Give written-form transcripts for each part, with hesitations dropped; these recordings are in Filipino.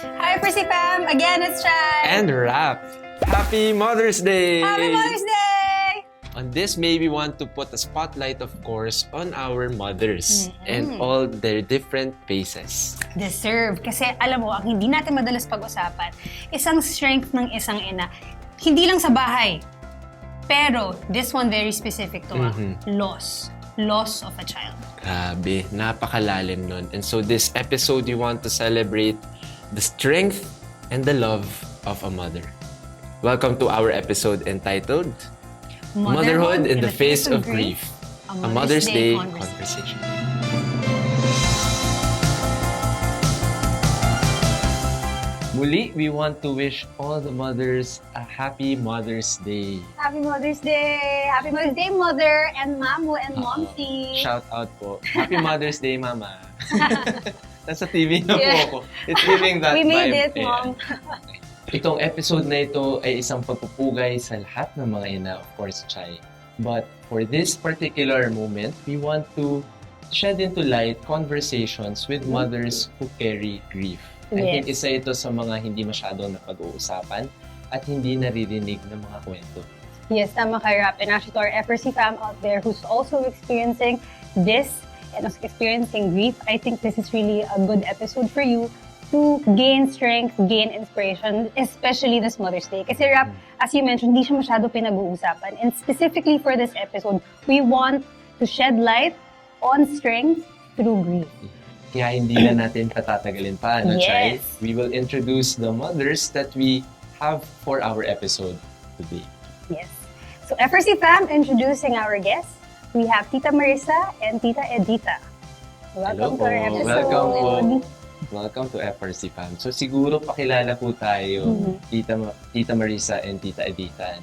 Hi, Percy Fam! Again, it's Chai! And Rap. Happy Mother's Day! Happy Mother's Day! On this May, we want to put a spotlight, of course, on our mothers and all their different faces. Deserve. Kasi alam mo, ang hindi natin madalas pag-usapan, isang strength ng isang ina, hindi lang sa bahay, pero this one very specific to loss of a child. Grabe, napakalalim nun. And so this episode, we want to celebrate the strength and the love of a mother. Welcome to our episode entitled Motherhood in the Face of Grief, a Mother's Day Conversation. Muli, we want to wish all the mothers a happy Mother's Day. Happy Mother's Day! Happy Mother's Day, Mother and Mamu and Momsy! Shout out po. Happy Mother's Day, Mama. Nasa TV na po ako. It's giving that We made vibe. it, Mom. Itong episode na ito ay isang pagpupugay sa lahat ng mga ina, of course, Chai. But for this particular moment, we want to shed into light conversations with mothers who carry grief. I think isa ito sa mga hindi masyadong napag-uusapan at hindi naririnig ng mga kwento. Yes, tama ka, Rap. And actually, to our FRC fam out there who's also experiencing this and experiencing grief, I think this is really a good episode for you to gain strength, gain inspiration, especially this Mother's Day. Kasi Rap, as you mentioned, hindi siya masyado pinag-uusapan. And specifically for this episode, we want to shed light on strength through grief. Kaya hindi na natin patatagalin pa, no, Chai? We will introduce the mothers that we have for our episode today. Yes. So FRC fam, introducing our guests, we have Tita Marisa and Tita Edita. Welcome to our episode. Welcome po. Welcome to FRC Fam. So siguro pakilala po tayo, Tita Marisa and Tita Edita.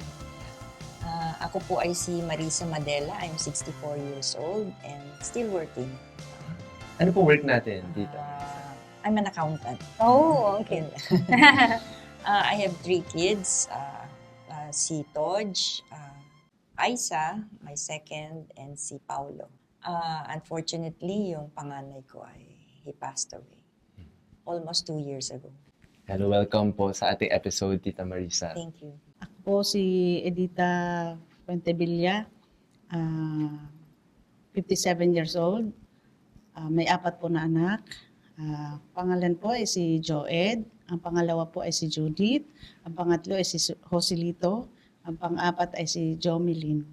Ako po ay si Marisa Madela. I'm 64 years old and still working. Ano po work natin, Tita? I'm an accountant. Oh, okay. I have 3 kids. Si Toj, Aisa, my second, and si Paulo. Unfortunately, yung panganay ko ay he passed away. Almost 2 years ago. Hello, welcome po sa ating episode, Tita Marisa. Thank you. Ako po si Edita Fuentevilla, 57 years old. May 4 po na anak. Pangalan po ay si Joed. Ang pangalawa po ay si Judith. Ang pangatlo ay si Joselito. Ang pang-apat ay si Jomelyn.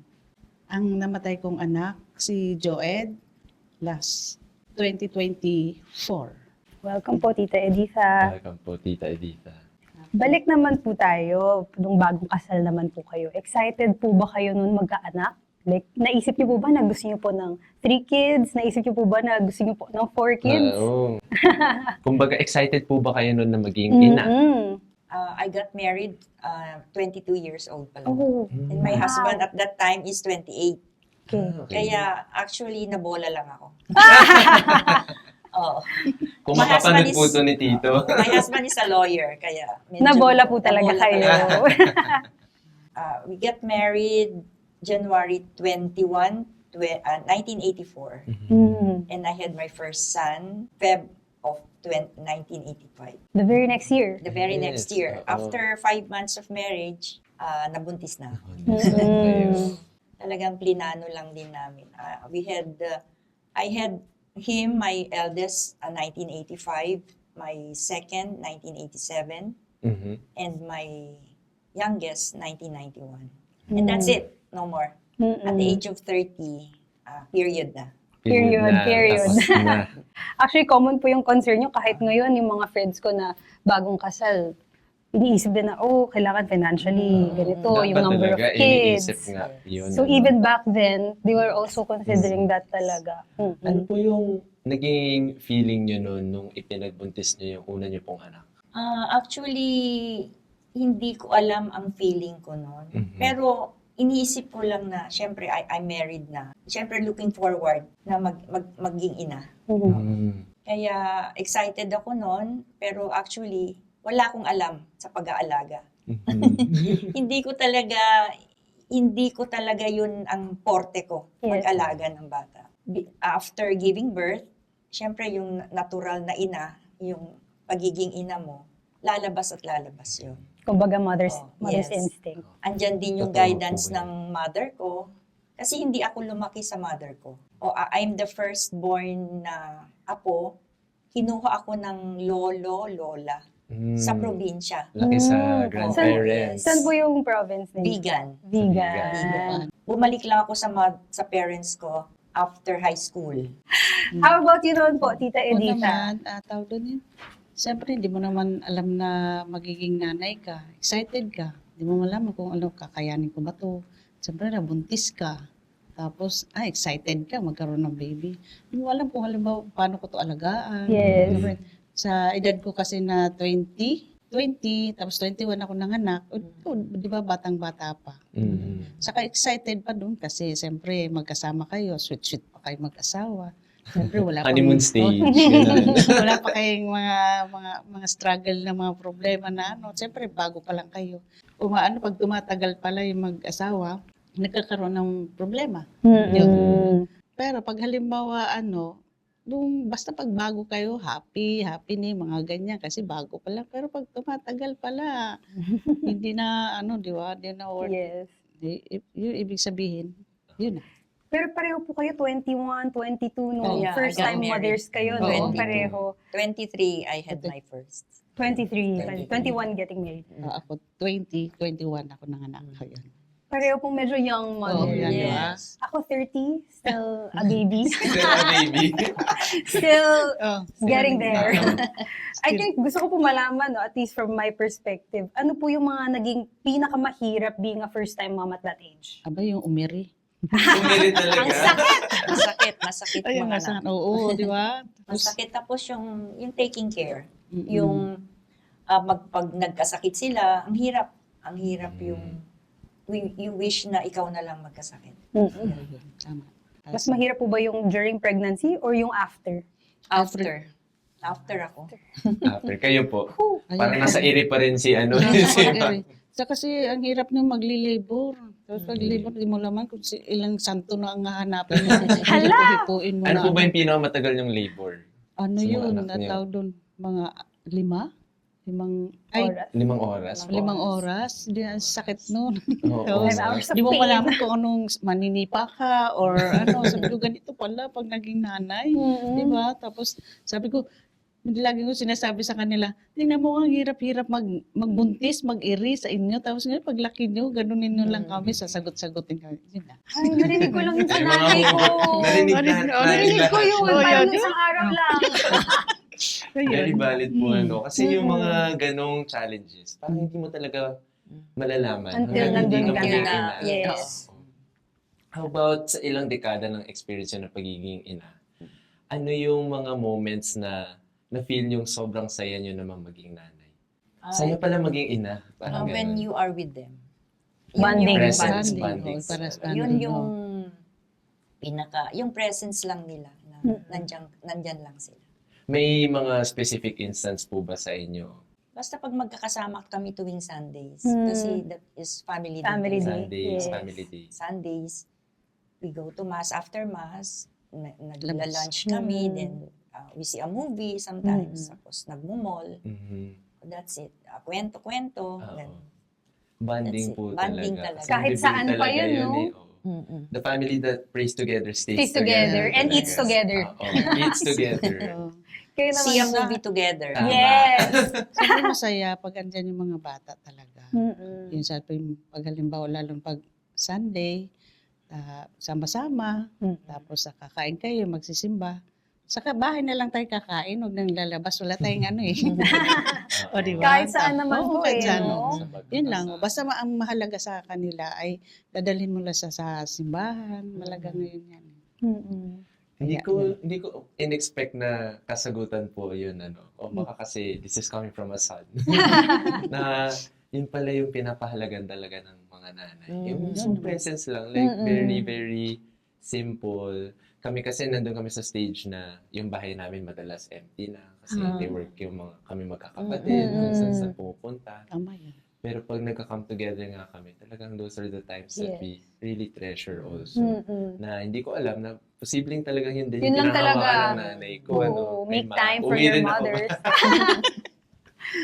Ang namatay kong anak, si Joed, last 2024. Welcome po, Tita Edita. Welcome po, Tita Edita. Balik naman po tayo, nung bagong kasal naman po kayo. Excited po ba kayo nun magkaanak? Like, naisip niyo po ba na gusto niyo po ng 3 kids? Naisip niyo po ba na gusto niyo po ng 4 kids? Oo. Kumbaga, excited po ba kayo nun na maging ina? I got married 22 years old pa lang. Oh. And my husband at that time is 28. Okay. Kaya actually, nabola lang ako. Oo. Kung My makapanood husband po is- to ni Tito. My husband is a lawyer, kaya medyo Nabola po talaga nabola kayo. We got married January 21, 1984. And I had my first son, Feb of 1985. The very next year. The very Yes, next year. oo. After 5 months of marriage, nabuntis na ako. Talagang plinano lang din namin. I had him, my eldest, 1985, my second, 1987, and my youngest, 1991. And that's it. No more. At the age of 30, period na. Period. Tapos na. Actually, common po yung concern nyo. Kahit ngayon, yung mga friends ko na bagong kasal, iniisip din na, kailangan financially, ganito, Dapat yung number of talaga, kids. iniisip nga yun. So even back then, they were also considering that talaga. Ano po yung naging feeling nyo noon nung ipinagbuntis nyo yung una nyo pong anak? Actually, hindi ko alam ang feeling ko noon. Pero iniisip ko lang na, syempre, I'm married na. Syempre, looking forward na maging ina. Kaya excited ako noon, pero actually, wala akong alam sa pag-aalaga. Hindi ko talaga yun ang porte ko, mag-alaga ng bata. After giving birth, syempre yung natural na ina, yung pagiging ina mo, lalabas at lalabas yun. Kumbaga mother's Yes. instinct. Andyan din yung Totoo guidance po yan. ng mother ko. Kasi hindi ako lumaki sa mother ko. I'm the firstborn na apo. Kinuha ako ng lolo, lola sa probinsya. Laki sa Mm. grandparents. Saan po yung province ninyo? Vegan. Vegan. Bumalik lang ako sa parents ko after high school. How about you naman po, Tita O Edita? naman, tawag doon yun. Siyempre, hindi mo naman alam na magiging nanay ka. Excited ka. Hindi mo malaman kung ano, kakayanin ko ba to. Siyempre, nabuntis ka. Tapos, excited ka, magkaroon ng baby. Hindi mo alam kung halimbawa, paano ko to alagaan. Yes. Siyempre, sa edad ko kasi na 20, tapos 21 ako nanganak. Di ba, batang-bata pa. Saka excited pa doon kasi siyempre magkasama kayo, sweet-sweet pa kayo mag-asawa. Siyempre wala pa Honeymoon stage. Ganun. wala pa kayong mga struggle na mga problema na ano. Siyempre bago pa lang kayo. Pag tumatagal pala yung mag-asawa, nagkakaroon ng problema. Mm-mm. Pero pag halimbawa basta pag bago kayo, happy ni mga ganyan kasi bago pa lang. Pero pag tumatagal pala, hindi na di ba? Hindi na work. Yes. Yung ibig sabihin, yun na. Pero pareho po kayo, 21, 22, no? Oh, yeah, First I got time married. mothers kayo, no? 22. Pareho. 23, I had my first. 23, 21 getting married. Ako, 21 ako nanganak. Yun. Pareho pong medyo young Oh, mother. yan, di ba? Ako 30, still a baby. Still a baby. Still Oh, getting there. I Still. think gusto ko po malaman, no, at least from my perspective, ano po yung mga naging pinakamahirap being a first-time mom at that age? Aba, yung umiri. Pumili talaga. Ang sakit! Masakit Ayun, mga nasa, anak. oo, di ba? Masakit tapos yung taking care. Mm-mm. Yung pag nagkasakit sila, ang hirap. Ang hirap yung you wish na ikaw na lang magkasakit. Ayun, tama. Mas mahirap po ba yung during pregnancy or yung after? After ako. After kayo po. Ayun. Parang nasa iri pa rin si So, kasi ang hirap nung magli-labor. Tapos pag-labor, di mo laman kung ilang santo na ang hahanapin mo. Hala! Hipuin mo Ano na. po ba yung pinakamatagal yung labor? Ano sa mga yun? anak niyo? Natawag doon, mga Oras. 5 oras po. 5 oras. Di, ang sakit nun. Oo. 5 hours of Di mo pain. malaman kung anong maninipa ka or ano. Sabi ko, ganito pala pag naging nanay. Di ba? Tapos sabi ko, lagi ko sinasabi sa kanila, tingnan mo ang hirap-hirap magbuntis, mag-iri sa inyo. Tapos ngayon, paglaki nyo, ganunin nyo lang kami, sasagot-sagutin kami. Yun na. Ay, narinig ko lang yun sa Ay, mga nanay ko. Narinig Narinig ko yun. Oh, Parang yun. isang araw lang. Very valid po kasi yung Mm-mm. mga ganong challenges, parang hindi mo talaga malalaman. Until hanggang hindi nandun ka ka maging na. ina. Yes. Oo. How about sa ilang dekada ng experience nyo ng pagiging ina? Ano yung mga moments na na-feel yung sobrang saya nyo naman maging nanay? Saya pala maging ina. Parang When ganun. you are with them. Bonding. Presence, Bonding. bonding. Para sa Yun bonding, yung oh. yung presence lang nila na nandyan lang sila. May mga specific instance po ba sa inyo? Basta pag magkakasama kami tuwing Sundays, Hmm. kasi that is family Family day. day. Sundays, Yes. family days. Sundays, we go to Mass. After Mass, Labas. nagla-lunch kami, Hmm. then we see a movie sometimes, tapos nagmumall. Mhm. That's it. Kwento-kwento. Oo. then Bonding That's po it. Bonding talaga. talaga. Kasi Kahit believe saan pa talaga yun, no? eh. Oo. The family that prays together stays Stays together and talaga. eats together. Eats together. Oh. Kayo naman. see a movie together. Tama. Yes. Siyempre masaya pag andyan yung mga bata talaga. Mm-mm. Yung sa pag halimbawa, lalong pag Sunday, sama-sama, tapos kakain kayo, magsisimba. Saka bahay na lang tayo kakain, huwag nang lalabas, wala tayong ano eh. O, di ba? Kahit saan naman Oo, po kahit eh, saan, no? oo. Yun lang. Basta ang mahalaga sa kanila ay dadalhin mo lang sa simbahan. Malaga ngayon yan. Mm-mm. Hindi ko in-expect na kasagutan po yun O baka kasi this is coming from a son. Na yun pala yung pinapahalagan talaga ng mga nanay. Yung presence lang, like very, very simple. Kami kasi nandun kami sa stage na yung bahay namin madalas empty na kasi they work yung kami magkakapatid, kung saan pupunta. Tama yan. Pero pag nagka-come together nga kami, talagang those are the times that Yes. we really treasure also. Mm-mm. Na hindi ko alam na posibleng talagang yun din Yun lang pinahawakan talaga. ng nanay ko. Oo, May make time for uwi your rin ako. mothers.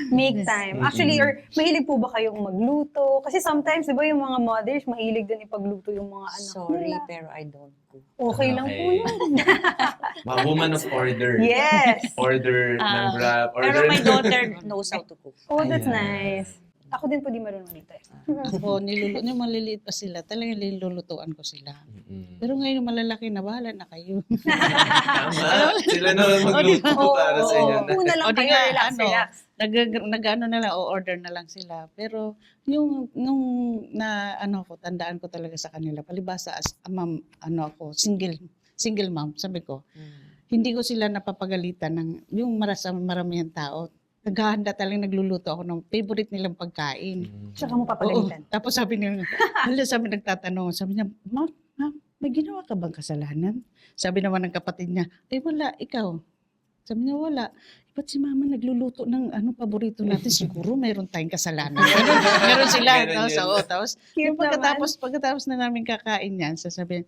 Make time. Actually, or mahilig po ba kayong magluto? Kasi sometimes, di ba yung mga mothers, mahilig din ipagluto yung mga anak Sorry, nila. pero I don't cook. Okay lang po Okay. yun. Mga woman of order. Yes! Order ng Grab. Pero Order my daughter knows how to cook. Oh, that's Ayan. nice. Ako din po di marunong magluto. Ako, yung maliliit pa sila, talagang nilulutuan ko sila. Mm-mm. Pero ngayon malaki na, bahala na kayo. Tama. Sila naman magluto Oo, para sa inyo. oo. Una lang O, di kayo, nga, relax, ano, relax. Nag-ano na lang, o-order na lang sila. Pero nung ko, tandaan ko talaga sa kanila, palibasa as ma'am, single mom, sabi ko, hindi ko sila napapagalitan ng yung maramihang tao. Naghahanda talagang nagluluto ako ng favorite nilang pagkain. Tsaka mo Oo. papagalitan. Tapos sabi niya, sabi nagtatanong, sabi niya, ma'am, may ginawa ka bang kasalanan? Sabi naman ng kapatid niya, wala, ikaw. Sabi niya, wala. Ba't si mama nagluluto ng paborito natin? Siguro mayroon tayong kasalanan. Meron sila. Meron Tapos, yun. tapos Cute pagkatapos na namin kakain yan, sasabihin,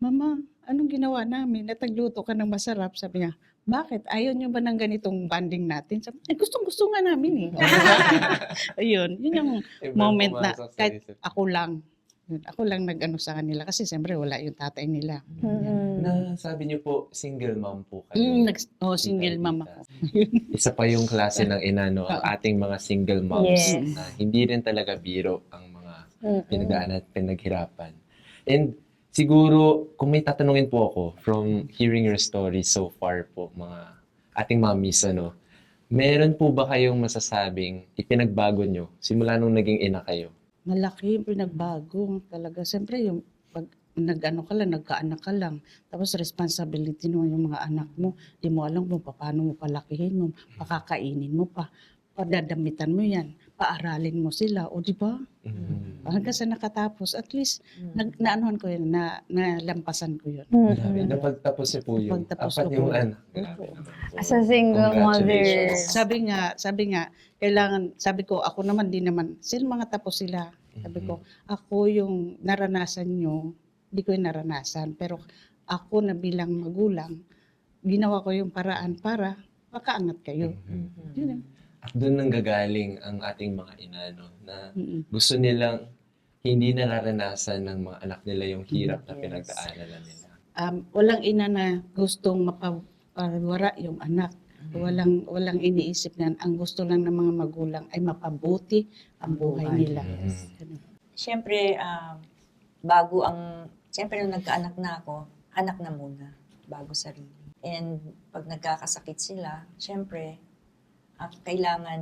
Mama, anong ginawa namin? Natagluto ka ng masarap. Sabi niya, bakit? Ayaw niyo ba ng ganitong banding natin? Sabi, gustong-gusto nga namin eh. Ayun, yun yung Ibang moment na pumasok sa kahit isip. ako lang nag-ano sa kanila kasi siyempre wala yung tatay nila. Na sabi niyo po, single mom po kayo. Single mama Tita. ko. Isa pa yung klase ng ina, no? Ang ating mga single moms. Yes. Na hindi rin talaga biro ang mga pinagdaan at pinaghirapan. And siguro, kung may tatanungin po ako from hearing your story so far po, mga ating mommies, meron po ba kayong masasabing ipinagbago nyo simula nung naging ina kayo? Malaki yung pinagbago talaga. Siyempre yung pag nagkaanak ka lang, tapos responsibility mo yung mga anak mo, di mo alam kung paano mo palakihin mo, pakakainin mo pa, padadamitan mo yan, paaralin mo sila, o di ba? Hanggang sa nakatapos, at least, naanuhan ko yun, nalampasan ko yun. Grabe, napagtapos niyo po yun. Napagtapos Apat ko yung po. anak. Grabe naman po. As a single mother. Congratulations. Sabi nga, sabi ko, ako naman din naman, sila mga tapos sila. Sabi ko, ako yung naranasan nyo, hindi ko yung naranasan. Pero ako na bilang magulang, ginawa ko yung paraan para makaangat kayo. Yun. At doon nanggagaling ang ating mga ina, na Mm-mm. gusto nilang hindi nararanasan ng mga anak nila yung hirap na Yes. pinagdaanan nila. Walang ina na gustong mapawara yung anak. Walang iniisip na ang gusto lang ng mga magulang ay mapabuti ang buhay nila. Ganun. Siyempre, siyempre nung nagkaanak na ako, anak na muna, bago sarili. And pag nagkakasakit sila, siyempre, kailangan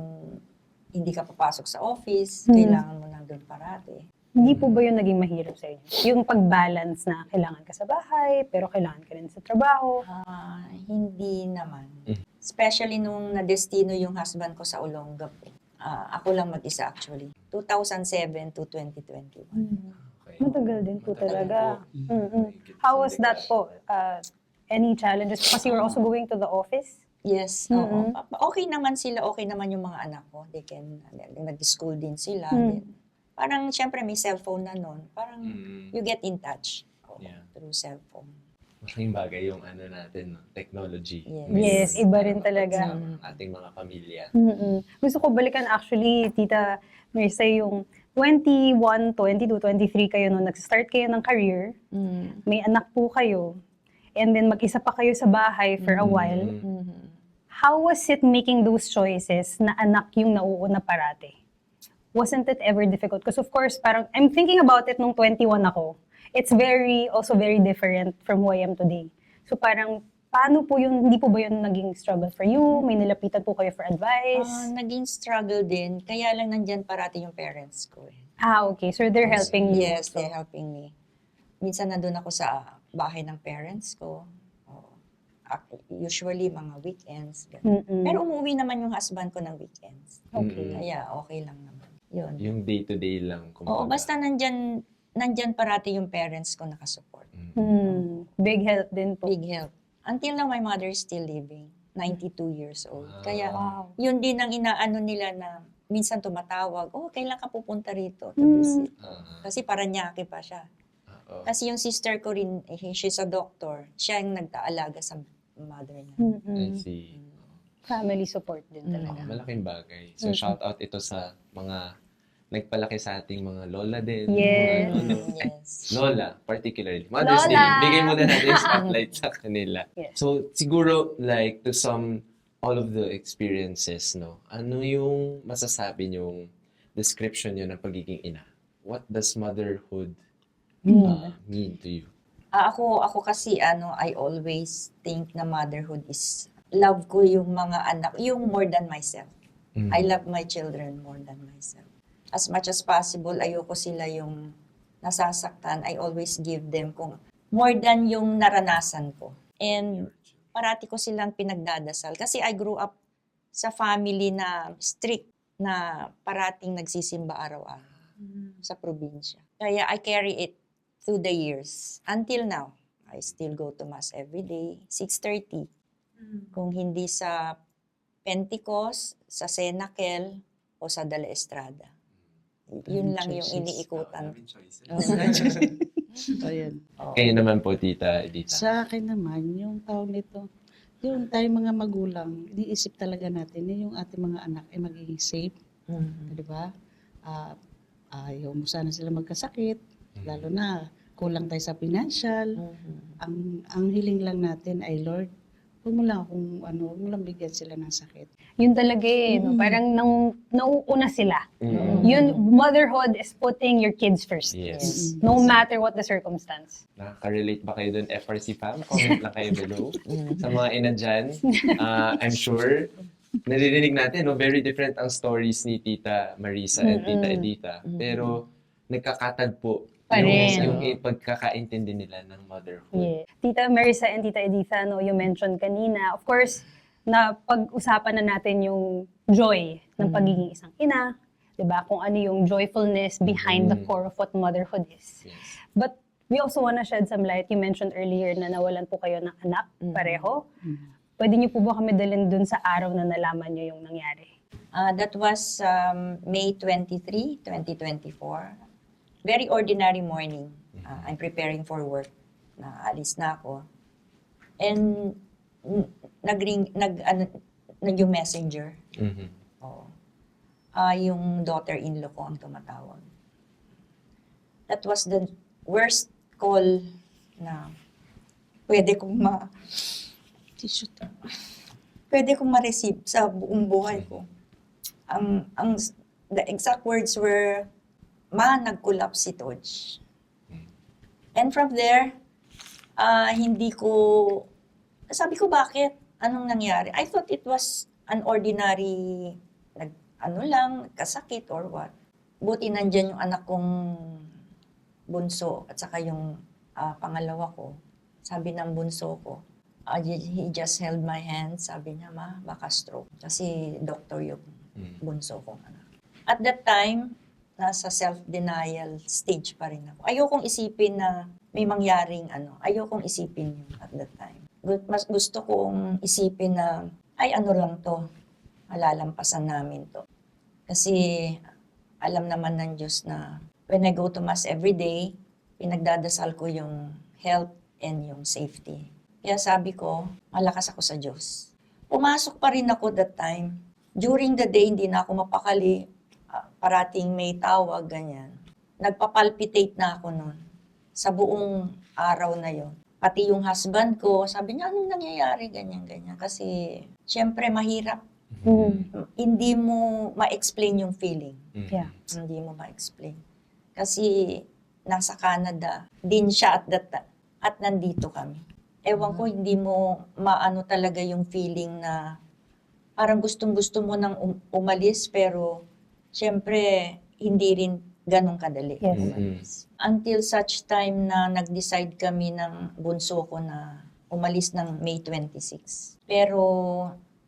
hindi ka papasok sa office, kailangan mo nandun parati. Hindi po ba yun naging mahirap sa inyo? Yung pag-balance na kailangan ka sa bahay, pero kailangan ka rin sa trabaho. Hindi naman. Especially nung na-destino yung husband ko sa Olongapo. Ako lang mag-isa actually. 2007 to 2021. Okay. Matagal din po Matagal talaga. po. How was that po? Any challenges? Kasi you were also going to the office? Yes, oo. Okay naman sila, okay naman yung mga anak ko. Nag-school din sila. Then, parang, syempre, may cellphone na nun. Parang, you get in touch through cellphone. Malaking bagay yung natin, technology. Yes, iba rin talaga. Sa ating mga pamilya. Gusto ko balikan actually, Tita Marissa, yung 21, 22, 23 kayo nung nag-start kayo ng career. May anak po kayo. And then mag-isa pa kayo sa bahay for a while. How was it making those choices na anak yung nauuna parate? Wasn't it ever difficult? Because of course, parang, I'm thinking about it nung 21 ako. It's also very different from who I am today. So parang, paano po yun, hindi po ba yun naging struggle for you? May nilapitan po kayo for advice? Naging struggle din, kaya lang nandyan parati yung parents ko. Okay. So they're helping you. Yes, also. they're helping me. Minsan nandun ako sa bahay ng parents ko. Usually, mga weekends. Pero umuwi naman yung husband ko ng weekends. Okay. Kaya okay lang naman. Yun. Yung day-to-day lang. Oo, basta nandyan parati yung parents ko nakasupport. Big help din po. Big help. Until now, my mother is still living. 92 years old. Wow. Kaya, yun din ang inaano nila na minsan tumatawag, kailan ka pupunta rito to visit? Kasi Paranaque pa siya. Kasi yung sister ko rin, she's a doctor. Siya yung nagtaalaga sa mother niya. I see. Family support din Mm. talaga. Malaking bagay. So, Mhm. shout out ito sa mga nagpalaki sa ating mga lola din. Yes. Mga, Yes. lola, particularly. Mother's Lola! Day. Bigay muna natin yung spotlight sa kanila. Yes. So, siguro, like, to sum all of the experiences, no? Ano yung masasabi niyong description niyo ng pagiging ina? What does motherhood mean to you? Ako kasi I always think na motherhood is love ko yung mga anak, yung more than myself. Mm. I love my children more than myself. As much as possible, ayoko sila yung nasasaktan. I always give them kung more than yung naranasan ko. And parati ko silang pinagdadasal. Kasi I grew up sa family na strict, na parating nagsisimba araw-araw sa probinsya. Kaya I carry it through the years. Until now, I still go to Mass every day, 6:30. Kung hindi sa Pentecost, sa Senakel, o sa Dala Estrada. Yun lang yung choices. iniikutan. Ayan. Oo. Kayo naman po, Tita Edita. Sa akin naman, yung tawag nito, yung tayong mga magulang, iniisip talaga natin na yung ating mga anak ay magiging safe, Mhm. di ba? Ayaw mo sana sila magkasakit, lalo na kulang tayo sa financial. Mhm. Ang hiling lang natin ay, Lord, huwag mo lang bigyan sila ng sakit. Yun talaga eh. No? Mm. Parang nauuna sila. Mm. Yun, motherhood is putting your kids first. Yes. No matter what the circumstance. Nakaka-relate ba kayo dun, FRC fam? Comment lang kayo below. Sa mga ina dyan, I'm sure, naririnig natin, no, very different ang stories ni Tita Marisa and Tita Edita. Pero, nagkakatagpo Pa rin. yung pagkakaintindi nila ng motherhood. Yeah. Tita Marisa and Tita Editha, no, you mentioned kanina, of course, na pag-usapan na natin yung joy ng pagiging isang ina, 'di ba? Kung ano yung joyfulness behind the core of what motherhood is. Yes. But we also wanna shed some light. You mentioned earlier na nawalan po kayo ng anak, pareho. Pwede niyo po ba kami dalhin dun sa araw na nalaman niyo yung nangyari? That was May 23, 2024. Very ordinary morning. I'm preparing for work. Naalis na ako. And yung messenger. Mhm. Oo. Yung daughter-in-law ko ang tumatawag. That was the worst call na pwede kong ma-receive sa buong buhay ko. The exact words were, "Ma, nag-collapse si Toj." And from there, sabi ko, bakit? Anong nangyari? I thought it was an ordinary, kasakit or what. Buti nandyan yung anak kong bunso at saka yung pangalawa ko. Sabi ng bunso ko, he just held my hand. Sabi niya, "Ma, baka stroke." Kasi doctor yung bunso kong anak. At that time, nasa self-denial stage pa rin ako. Ayokong isipin na may mangyaring ayokong isipin yun at that time. Mas gusto kong isipin na, ay lang to, malalampasan namin to. Kasi alam naman ng Diyos na when I go to Mass every day, pinagdadasal ko yung health and yung safety. Kaya sabi ko, malakas ako sa Diyos. Pumasok pa rin ako that time. During the day, hindi na ako mapakali. Parating may tawag, ganyan. Nagpapalpitate na ako noon. Sa buong araw na yon. Pati yung husband ko, sabi niya, anong nangyayari, ganyan. Kasi, syempre, mahirap. Hindi mo ma-explain yung feeling. Yeah. Hindi mo ma-explain. Kasi, nasa Canada din siya at nandito kami. Ewan ko, hindi mo maano talaga yung feeling na parang gustong-gusto mo nang umalis, pero syempre, hindi rin ganun kadali Yes. umalis. Until such time na nag-decide kami ng bunso ko na umalis ng May 26. Pero,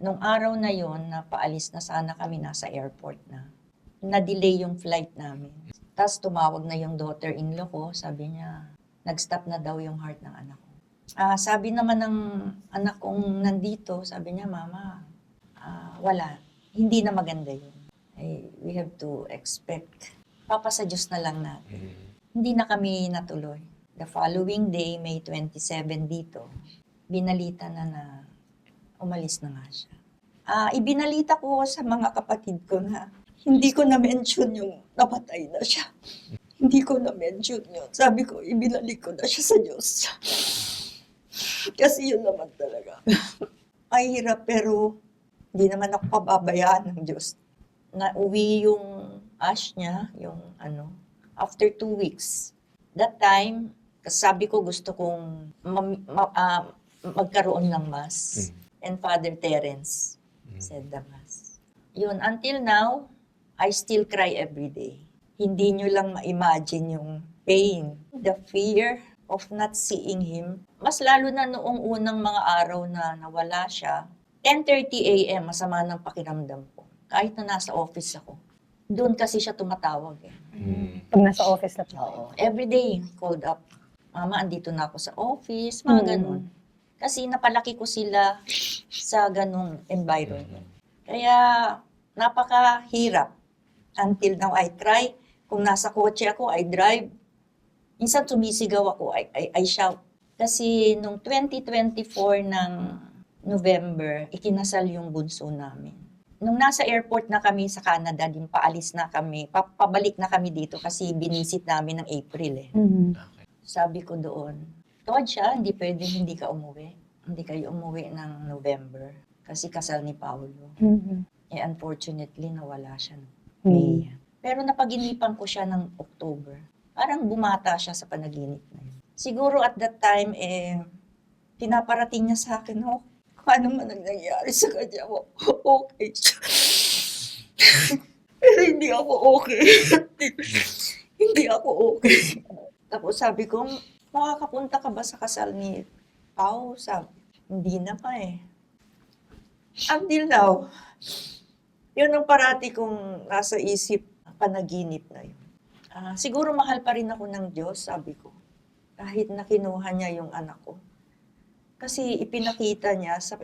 nung araw na yon na paalis na sana kami, nasa airport na. Na-delay yung flight namin. Tapos tumawag na yung daughter-in-law ko, sabi niya, nag-stop na daw yung heart ng anak ko. Sabi naman ng anak kong nandito, sabi niya, "Mama, wala. Hindi na maganda yun. We have to expect. Papasa Diyos na lang natin." Hindi na kami natuloy. The following day, May 27 dito, binalita na umalis na nga siya. Ibinalita ko sa mga kapatid ko na hindi ko na-mention yung napatay na siya. Hindi ko na-mention yun. Sabi ko, ibinalik ko na siya sa Diyos. Kasi yun naman talaga. Ay hirap, pero hindi naman ako pababayaan ng Diyos. Nauwi yung ash niya, yung after 2 weeks. That time, sabi ko gusto kong magkaroon ng mass. And Father Terence said the mass. Yun, until now, I still cry every day. Hindi nyo lang ma-imagine yung pain, the fear of not seeing him. Mas lalo na noong unang mga araw na nawala siya, 10:30 a.m., masama ng pakiramdam ko. Kahit na nasa office ako. Doon kasi siya tumatawag eh. Pag nasa office na po. Oo. Every day, called up. Mama, andito na ako sa office, mga ganun. Kasi napalaki ko sila sa ganung environment. Kaya, napakahirap. Until now, I try. Kung nasa kotse ako, I drive. Minsan sumisigaw ako, I shout. Kasi nung 2024 ng November, ikinasal yung bunso namin. Nung nasa airport na kami sa Canada, din paalis na kami, pabalik na kami dito kasi binisit namin ng April eh. Okay. Sabi ko doon, tawad siya, hindi pwede hindi ka umuwi. Hindi kayo umuwi ng November kasi kasal ni Paolo. Eh unfortunately, nawala siya no May. Pero napaginipan ko siya ng October. Parang bumata siya sa panaginip na yun. Siguro at that time, pinaparating niya sa akin, kung ano man ang nangyari sa kanya, okay siya. Pero hindi ako okay. Hindi ako okay. Tapos sabi ko, makakapunta ka ba sa kasal ni Pao? Sabi, hindi na pa eh. Until now, yun ang parati kong nasa isip, panaginip na yun. Siguro mahal pa rin ako ng Diyos, sabi ko. Kahit na kinuha niya yung anak ko. Kasi ipinakita niya sa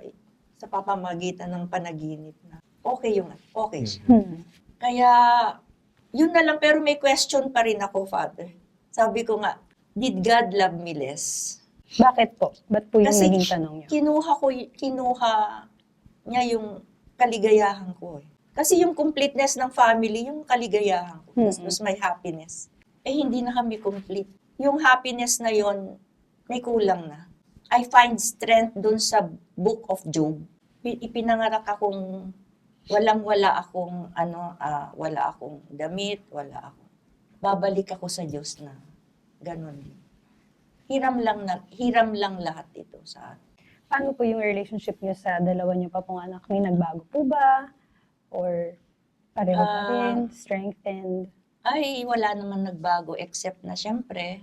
pamamagitan ng panaginip na okay siya. Kaya, yun na lang, pero may question pa rin ako, Father. Sabi ko nga, did God love me less? Bakit po? Ba't po yung Kasi naging tanong niyo? Kinuha niya yung kaligayahan ko eh. Kasi yung completeness ng family, yung kaligayahan ko. This was my happiness. Hindi na kami complete. Yung happiness na yon may kulang na. I find strength dun sa Book of Job. Ipinangarak akong wala akong damit, babalik ako sa Diyos na ganun din. Hiram lang lahat ito sa atin. Paano po yung relationship niyo sa dalawa niyo pa pong anak? May nagbago po ba? Or pareho pa rin? Strengthened? Ay, wala naman nagbago except na syempre,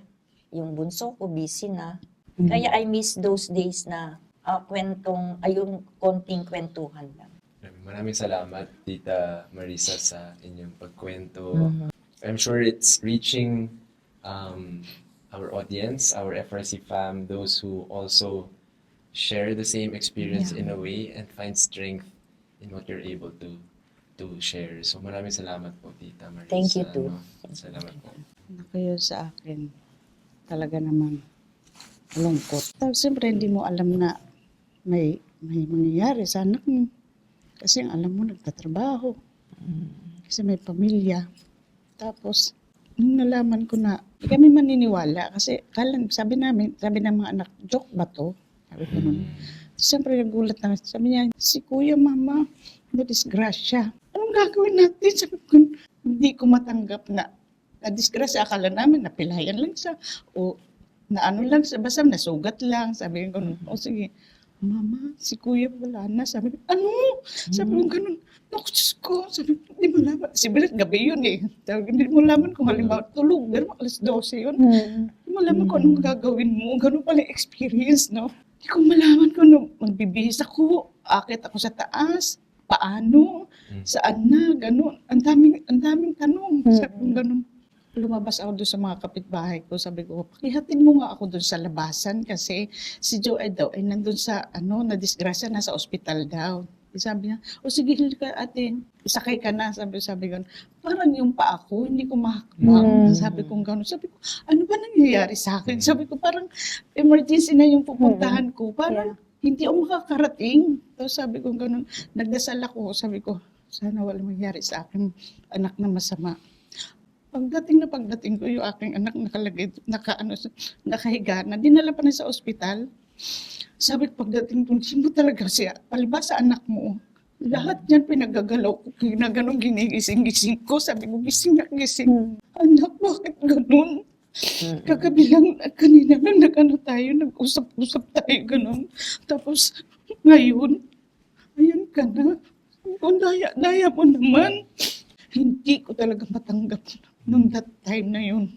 yung bunso ko busy na. Kaya I miss those days na yung konting kwentuhan lang. Maraming salamat, Tita Marisa, sa inyong pagkwento. I'm sure it's reaching our audience, our FRC fam, those who also share the same experience in a way and find strength in what you're able to share. So maraming salamat po, Tita Marisa. Thank you too. Salamat po. Nakuyo sa akin, talaga namang lungkot. Tapos siyempre hindi mo alam na may mangyayari sa anak mo. Kasi ang alam mo, nagtatrabaho. Kasi may pamilya. Tapos, nung nalaman ko na, hindi kami maniniwala. Kasi sabi ng mga anak, joke ba to? Sabi ko nun. Siyempre nagulat na. Sabi niya, si Kuya, Mama, na-disgrasya. Anong gagawin natin? Sabi ko, hindi ko matanggap na na-disgrasya. Akala namin, napilayan lang siya. O na ano lang, basta nasugat lang. Sabi ko, o sige, Mama, si Kuya wala na. Sabi ko, ano? Sabi ko, ganun. Naku, Diyos ko. Sabi ko, hindi mo laman. Sibirit, gabi yun eh. Sabi ko, hindi mo laman kung halimbawa tulog. Pero alas 12 yun. Hindi mo laman kung anong gagawin mo. Ganun pala yung experience, no? Hindi ko malaman kung ano. Magbibihis ako. Akit ako sa taas. Paano? Saan na? Ganun. Ang daming tanong. Sabi ko, ganun. Lumabas ako doon sa mga kapitbahay ko. Sabi ko, pakihatid mo nga ako doon sa labasan kasi si Joed daw ay nandun sa, na-disgrasya, nasa ospital daw. Sabi niya, o sige, ka ate, isakay ka na. Sabi ko, parang yung pa ako, hindi ko makakabang. Sabi ko, gano'n. Sabi ko, ano ba nangyayari sa akin? Sabi ko, parang emergency na yung pupuntahan ko. Parang hindi ako makakarating. Tapos sabi ko ganun, nagdasal ako, sabi ko, sana walang mangyari sa aking anak na masama. Pagdating ko, yung aking anak nakalagay, nakahiga na, dinala pa na sa ospital. Sabi ko, pagdating ko, hindi mo talaga siya, palibas sa anak mo. Lahat yan pinagagalaw ko, ginaganon ginigising-gising ko. Sabi ko, gising na gising. Anak, bakit ganun? Kagabi lang, kanina lang nag-usap-usap tayo, ganun. Tapos, ngayon, ayan ka na. Kung daya mo naman. Hindi ko talaga matanggap nung that time na yun.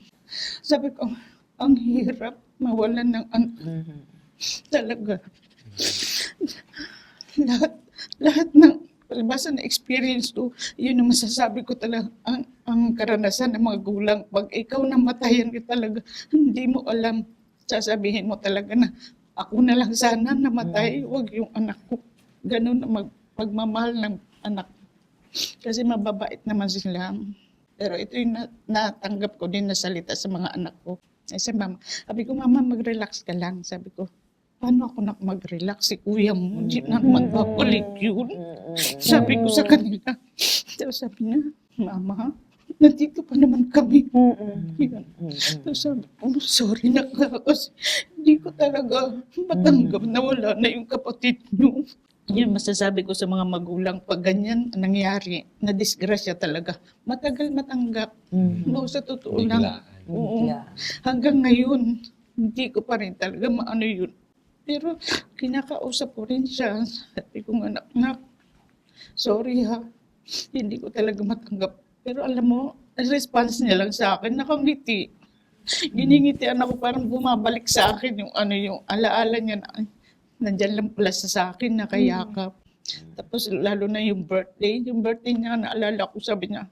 Sabi ko, ang hirap mawalan ng anak. Talaga. Lahat ng palibasa na experience ko, yun ang masasabi ko talaga, ang karanasan ng mga gulang. Pag ikaw namatayan ka talaga, hindi mo alam, sasabihin mo talaga na, ako na lang sana namatay, wag yung anak ko. Ganun ang pagmamahal ng anak. Kasi mababait naman sila. Pero ito yung natanggap ko din na salita sa mga anak ko. Sabi ko, mama, mag-relax ka lang. Sabi ko, paano ako mag-relax? Si kuya mo, hindi na naman babalik yun. Sabi ko sa kanila. Tapos sabi niya, mama, nandito pa naman kami. Yan. Tapos sabi ko, sorry na ka kasi hindi ko talaga matanggap na wala na yung kapatid niyo. Yan, masasabi ko sa mga magulang, pag ganyan nangyari, na disgrasya talaga, matagal matanggap. No, sa totoo lang. Oo. Hanggang ngayon, hindi ko pa rin talaga maano yun. Pero kinakausap ko rin siya. Sabi ko, anak, sorry ha, hindi ko talaga matanggap. Pero alam mo, response niya lang sa akin, nakangiti. Giningitian ako, parang bumabalik sa akin yung yung alaala niya na, nandyan lang pala sa akin, nakayakap. Tapos lalo na yung birthday niya, naalala ko, sabi niya,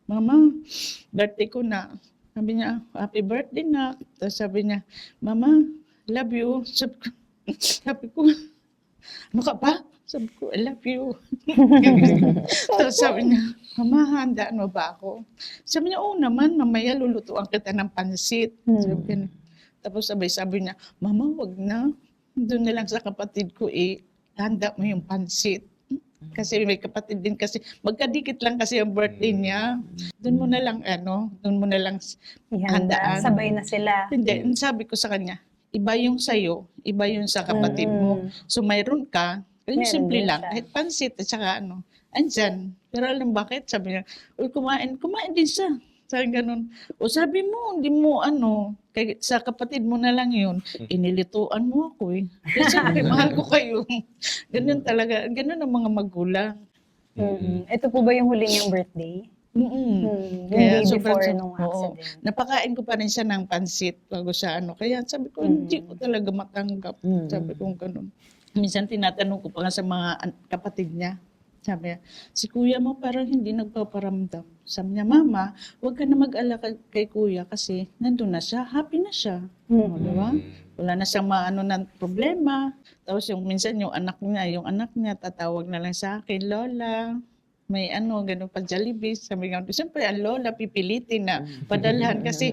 mama, birthday ko na. Sabi niya, happy birthday na. Tapos sabi niya, mama, love you. Sabi ko, ano ka ba? Sabi ko, I love you. Tapos sabi niya, mama, handaan mo ba ako? Sabi niya, oo naman, mamaya lulutuan kita ng pansit. Sabi niya. Tapos sabi niya, mama, wag na. Doon na lang sa kapatid ko handa mo yung pansit. Kasi may kapatid din kasi, magkadikit lang kasi ang birthday niya. Doon mo na lang handaan. Sabay na sila. Hindi, sabi ko sa kanya, iba yung sa'yo, iba yung sa kapatid mo. So mayroon ka, yung Meron simple din lang, siya. kahit pansit at saka andyan. Pero alam bakit? Sabi niya, uy, kumain din siya. Sabi ganun. O sabi mo, hindi mo sa kapatid mo na lang yun. Inilituan mo ako Kasi siyempre, mahal ko kayo. Ganun talaga, ganun ang mga magulang. Ito po ba yung huli niyang birthday? Kaya Hindi sobrang before nung oo. accident. Napakain ko pa rin siya ng pansit bago siya Kaya sabi ko, hindi ko talaga matanggap. Sabi ko ganun. Minsan tinatanong ko pa nga sa mga kapatid niya. Sabi niya, si kuya mo parang hindi nagpaparamdam. Sabi niya, mama, huwag ka na mag-alala kay kuya kasi nandun na siya, happy na siya. Di ba? Wala na siyang ng problema. Tapos minsan yung anak niya tatawag na lang sa akin, Lola, may ganun pa Jollibee. Sabi nga, siyempre ang lola pipilitin na padalhan kasi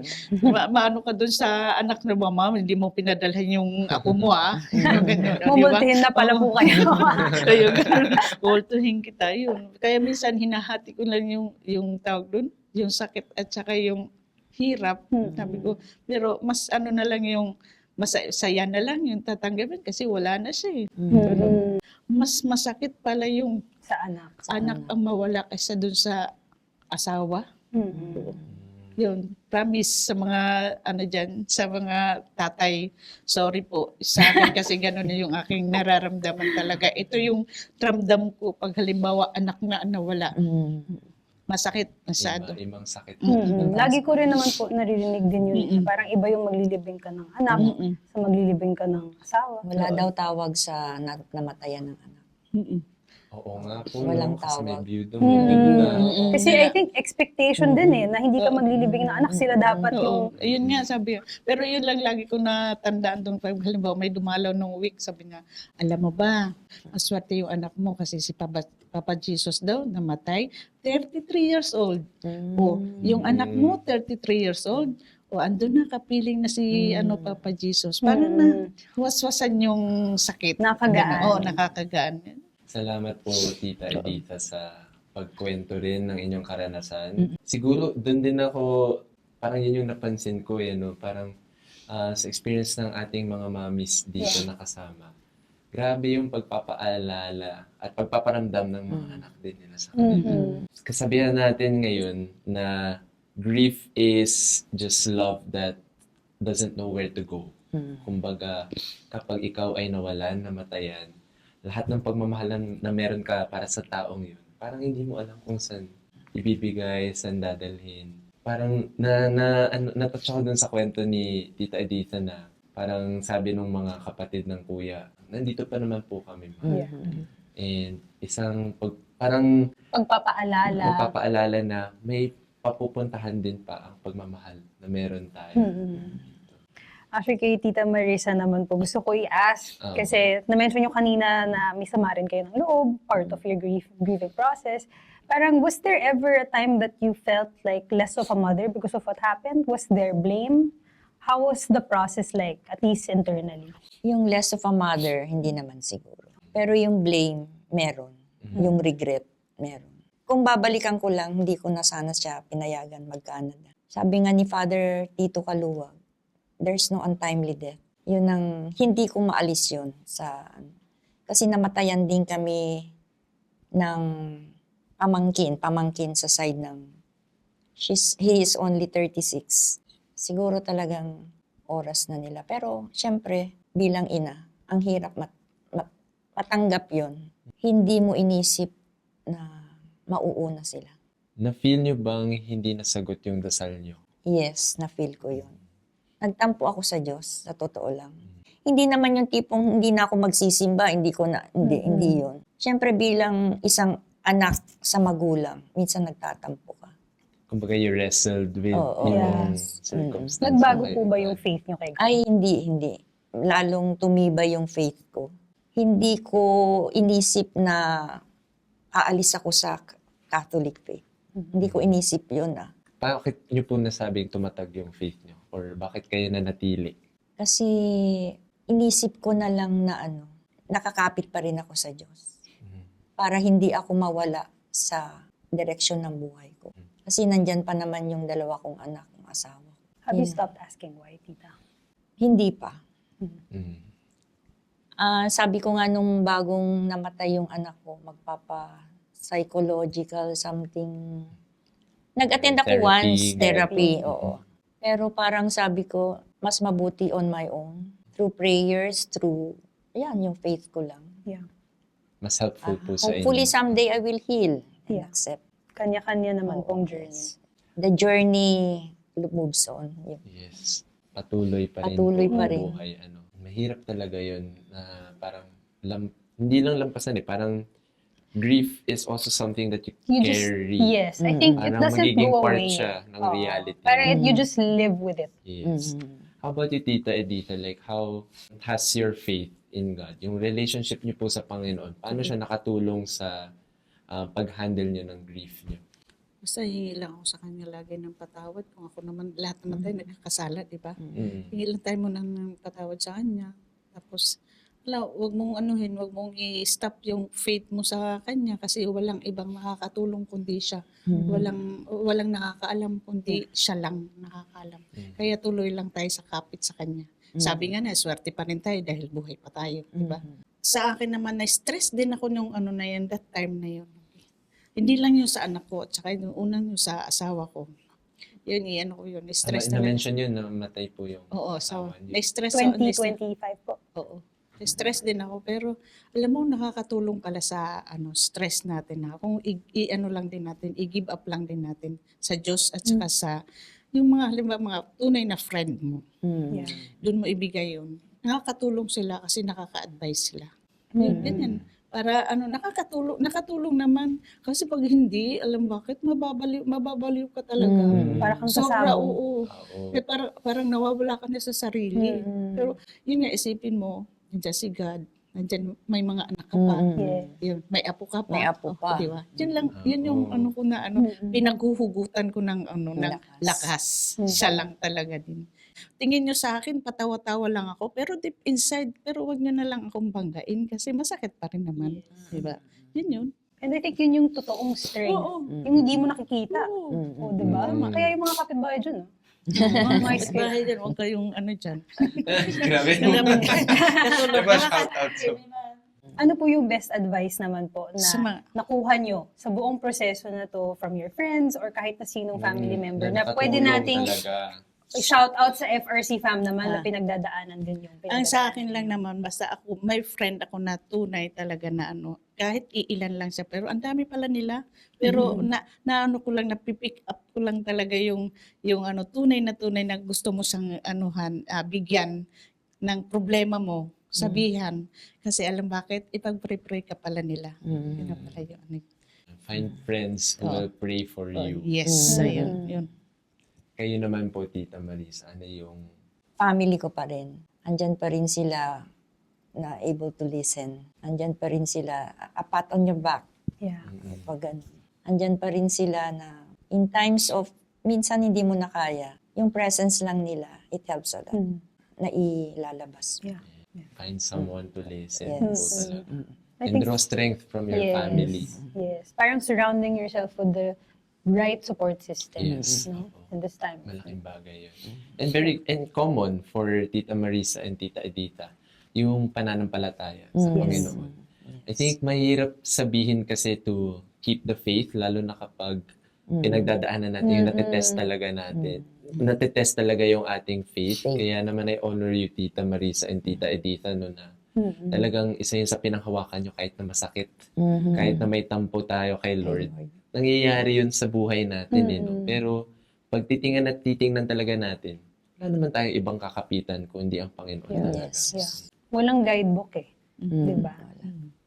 maano ka dun sa anak na mama, hindi mo pinadalhan yung ako mo Ganun, Mumultihin na pala po kayo. Kaya ganun, multuhin kita yun. Kaya minsan hinahati ko lang yung tawag dun, yung sakit at saka yung hirap. Sabi ko, pero mas na lang yung masaya na lang yung tatanggapin kasi wala na siya Mas masakit pala yung Sa anak ang mawala kaysa dun sa asawa. Yun, promise sa mga sa mga tatay, sorry po sa akin kasi gano'n yung aking nararamdaman talaga. Ito yung ramdam ko pag halimbawa anak na nawala. Masakit, masyado. Ibang sakit. Lagi ko rin naman po naririnig din yun. Parang iba yung maglilibing ka ng anak sa maglilibing ka ng asawa. Wala daw tawag sa namatayan ng anak. Oo nga po. Walang Kasi may tawag. byudo na. Kasi I think expectation din na hindi ka maglilibing ng anak, sila dapat yung... Yun nga sabi. Pero yun lang lagi ko natandaan doon. Halimbawa may dumalaw nung week, sabi niya, alam mo ba, maswerte yung anak mo kasi si Papa Jesus daw namatay, 33 years old. Yung anak mo, 33 years old. O andun na, kapiling na si Papa Jesus. Parang na waswasan yung sakit. Nakakagaan. Oo, nakakagaan. Salamat po, Tita Edita, sa pagkwento rin ng inyong karanasan. Siguro, doon din ako, parang yun yung napansin ko, no? Parang sa experience ng ating mga mamis dito na kasama. Grabe yung pagpapaalala at pagpaparamdam ng mga anak din nila sa kanila. Kasabihan natin ngayon na grief is just love that doesn't know where to go. Kumbaga, kapag ikaw ay nawalan, namatayan, lahat ng pagmamahal na meron ka para sa taong yun, parang hindi mo alam kung saan ibibigay, saan dadalhin. Parang natouch ako dun sa kwento ni Tita Editha na parang sabi ng mga kapatid ng kuya, nandito pa naman po kami, ma. Yeah. And isang parang Pagpapaalala. na may papupuntahan din pa ang pagmamahal na meron tayo. Actually, kay Tita Marisa naman po, gusto ko i-ask, kasi na-mention nyo kanina na may sama rin kayo ng loob, part of your grieving process. Parang, was there ever a time that you felt like less of a mother because of what happened? Was there blame? How was the process like, at least internally? Yung less of a mother, hindi naman siguro. Pero yung blame, meron. Yung regret, meron. Kung babalikan ko lang, hindi ko na sana siya pinayagan mag-Canada. Sabi nga ni Father Tito Kaluwag, there's no untimely death. Yun ang, hindi ko maalis yun sa, kasi namatayan din kami ng pamangkin sa side ng, he is only 36. Siguro talagang oras na nila. Pero, syempre, bilang ina, ang hirap matanggap yon. Hindi mo inisip na mauuna sila. Na-feel nyo bang hindi nasagot yung dasal nyo? Yes, na-feel ko yon. Nagtampo ako sa Diyos, sa totoo lang. Hindi naman yung tipong hindi na ako magsisimba, hindi yun. Syempre, bilang isang anak sa magulang, minsan nagtatampo ka. Kumbaga, you wrestled with Oo, yung yes. circumstance. Nagbago na po kayo. ba yung faith nyo kay God? Ay, hindi. Lalong tumibay yung faith ko. Hindi ko inisip na aalis ako sa Catholic faith. Hindi ko inisip yun Bakit nyo po nasabing tumatag yung faith nyo? Or bakit kayo nanatili? Kasi inisip ko na lang na nakakapit pa rin ako sa Diyos. Para hindi ako mawala sa direksyon ng buhay ko. Kasi nandyan pa naman yung dalawa kong anak, ng asawa. Have you stopped asking why, Tita? Hindi pa. Mm. Sabi ko nga nung bagong namatay yung anak ko, magpapa-psychological something. Nag-attend ako once, therapy, oo. Pero parang sabi ko, mas mabuti on my own. Through prayers, yung faith ko lang. Yeah. Mas helpful po sa inyo. Hopefully someday I will heal and Yeah. accept. Kanya-kanya naman Oo, pong journey. yes. The journey moves on. Yun. Yes. Patuloy pa rin Patuloy po pa ang rin. buhay. Mahirap talaga yun na parang hindi lang lampasan parang grief is also something that you carry. Yes, I think it Parang doesn't magiging go part away. siya ng Oo. reality. Parang you just live with it. Yes. How about you, Tita Editha? Like, how has your faith in God, yung relationship niyo po sa Panginoon, paano siya nakatulong sa pag-handle niyo ng grief niyo? Basta hingi lang ako sa kanya lagi ng patawad. Kung ako naman, lahat naman tayo nagkakasala, di ba? Hingi lang tayo muna ng patawad sa kanya. Tapos, wag mong wag mong i-stop yung faith mo sa kanya kasi walang ibang makakatulong kundi siya. Walang nakakaalam kundi siya lang nakakaalam. Kaya tuloy lang tayo sa kapit sa kanya. Sabi nga na, swerte pa rin tayo dahil buhay pa tayo, di ba? Sa akin naman, na-stress din ako nung na yan, that time na yun. Hindi lang yung sa anak ko, at saka yung unang yung sa asawa ko. Yun, ko yun. Na-stress talaga. Na-mention yun na matay po yung So, asawa niyo. na-stress ako. 2025 po. Oo. Na-stress din ako, pero alam mo, nakakatulong pala sa stress natin na kung lang din natin, i-give up lang din natin sa Diyos at saka sa yung mga tunay na friend mo. Yeah. Doon mo ibigay yun. Nakakatulong sila kasi nakaka-advise sila. Yun, ganyan. Para nakatulong naman. Kasi pag hindi, alam bakit, mababaliw ka talaga. Para kang Sobra, kasama. oo. Parang nawawala ka na sa sarili. Pero yun nga, isipin mo, nandiyan si God, Nandyan, may mga anak ka pa. Yeah. Yun, may apo ka pa. May apo pa. Di ba? Yun lang, yun yung ano ko na ano, pinaghuhugutan ko ng ano, ng lakas. Siya lang talaga din. Tingin nyo sa akin, patawa-tawa lang ako, pero deep inside, pero wag nyo na lang akong banggain kasi masakit pa rin naman. Di ba? Yun yun. And I think yun yung totoong strength. Oo. Yung hindi mo nakikita. Oo. O, diba? Mm. Kaya yung mga kapitbahay dyan, no? Mga bahay din, huwag kayong ano dyan. Grabe. Katulog Diba, shout out so. Ano po yung best advice naman po na Sa mga- nakuha nyo sa buong proseso na to from your friends or kahit na sinong family member na nakatulong pwede nating talaga. shout out sa FRC fam naman na Ah. pinagdadaanan din yung Ang sa akin lang naman, basta ako, may friend ako na tunay talaga na ano, kahit iilan lang siya, pero ang dami pala nila. Pero na ano ko lang, napipick up ko lang talaga yung ano, tunay na gusto mo siyang anuhan, bigyan ng problema mo, sabihan. Kasi alam bakit, ipag-pray ka pala nila. Yun na pala yun. Find friends who will pray for you. Yes, ayun, yun. Kayo naman po, Tita Marisa, ano yung... Family ko pa rin. Andyan pa rin sila na able to listen. Andyan pa rin sila, a pat on your back. Yeah. Pag ganun. Andyan pa rin sila na in times of, minsan hindi mo na kaya, yung presence lang nila, it helps a lot. Na ilalabas. Yeah. Find someone to listen Yes. po talaga. I And think- draw strength from your Yes. family. Yes. Parang surrounding yourself with the right support system. Yes. No? In this time. Malaking bagay yun. And common for Tita Marisa and Tita Edita, yung pananampalataya sa Yes. Panginoon. I think mahirap sabihin kasi to keep the faith, lalo na kapag pinagdadaanan natin, yung natetest talaga natin. Natetest talaga yung ating faith. Kaya naman I honor you, Tita Marisa and Tita Edita, no, na talagang isa yun sa pinanghawakan nyo kahit na masakit. Kahit na may tampo tayo kay Lord. Nangyayari yun sa buhay natin. No? Pero pag titingnan talaga natin, wala naman tayong ibang kakapitan kundi ang Panginoon talaga. Yes. Yeah. Walang guidebook eh. Diba?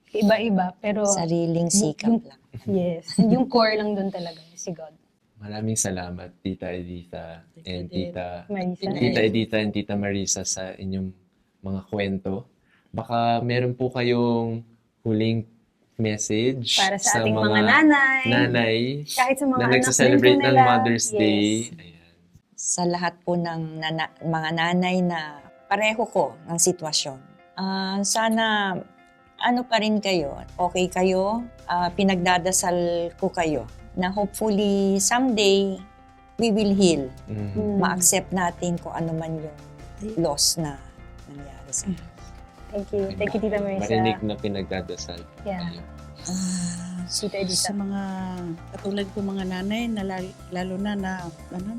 Iba-iba. Pero Sariling sikap yung- lang. yes. Yung core lang dun talaga si God. Maraming salamat, Tita Edita and Tita Marisa. Edita and Tita Marisa sa inyong mga kwento. Baka meron po kayong huling message Para sa ating mga nanay. Kahit sa mga na anak nagsa-celebrate din po ng nila. Mother's Day. Yes. Ayan. Sa lahat po ng mga nanay na pareho ko ng sitwasyon. Sana ano pa rin kayo, okay kayo, pinagdadasal ko kayo na hopefully someday we will heal. Ma-accept natin kung ano man yung loss na nangyari sa atin. Thank you. Thank you, Tita Marisa. Marinig na pinagdadasal po Yeah. kayo. Tita Edita. Sa mga katulad ko mga nanay na lalo na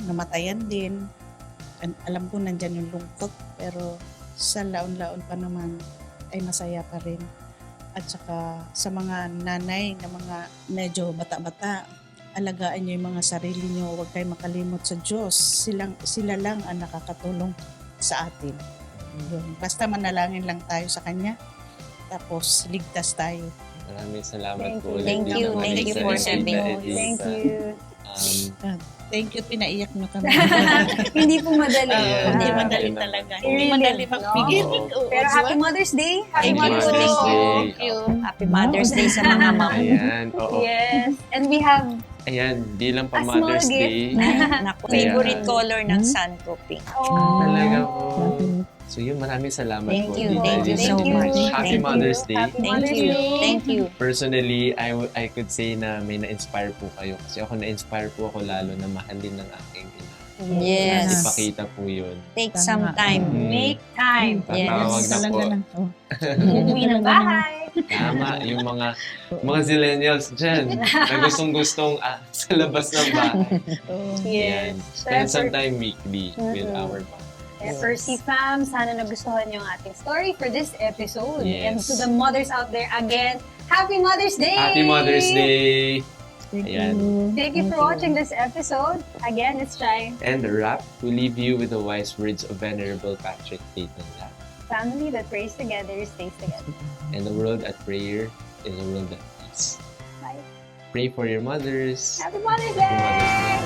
namatayan din. Alam ko nandyan yung lungkot pero sa laon-laon pa naman ay masaya pa rin. At saka sa mga nanay na mga medyo bata-bata, alagaan niyo yung mga sarili niyo, huwag kayo makalimot sa Diyos. Sila lang ang nakakatulong sa atin. Yun. Basta manalangin lang tayo sa Kanya, tapos ligtas tayo. Maraming salamat Thank po you. ulit. Thank Tita you. Thank Marisa you for and Tita serving us. Edita. Thank you. Thank you, pinaiyak niyo kami. Hindi po madali. Hindi Ah, madali okay. talaga. Really, Hindi madali no? magpigil. Oo. Pero Happy Mother's Day. Happy Mother's Day. Thank you. Happy Mother's Day sa mga mama. Ayan, oo. Yes. And we have Ayan, di lang pa A small Mother's gift. Day. Naku, favorite color ng sun ko, pink. Talaga po. So yun, maraming salamat Thank po. you. Tita Thank you Edita. so much. Happy Thank you. Mother's Day. Happy Thank Mother's you. Day. Thank you. Personally, I could say na may na-inspire po kayo. Kasi ako na-inspire po ako lalo na mahalin ng aking ina. Yes. Ipakita po yun. Take some time. Make time. Yes. Tatawag na po. Uuwi ng bahay. Tama, yung mga zillennials dyan na gustong-gustong sa labas ng bahay. Ayan. Spend some time weekly with our mom. FRC fam, sana nagustuhan niyo ang ating story for this episode. Yes. And to the mothers out there, again, Happy Mother's Day! Happy Mother's Day! Ayan. Thank you for watching this episode. Again, it's Chai. And the wrap, we leave you with the wise words of Venerable Patrick Peyton Lam. Family that prays together stays together. And the world at prayer is a world at peace. Bye. Pray for your mothers. Happy Mother's Happy Mother's Day! Day.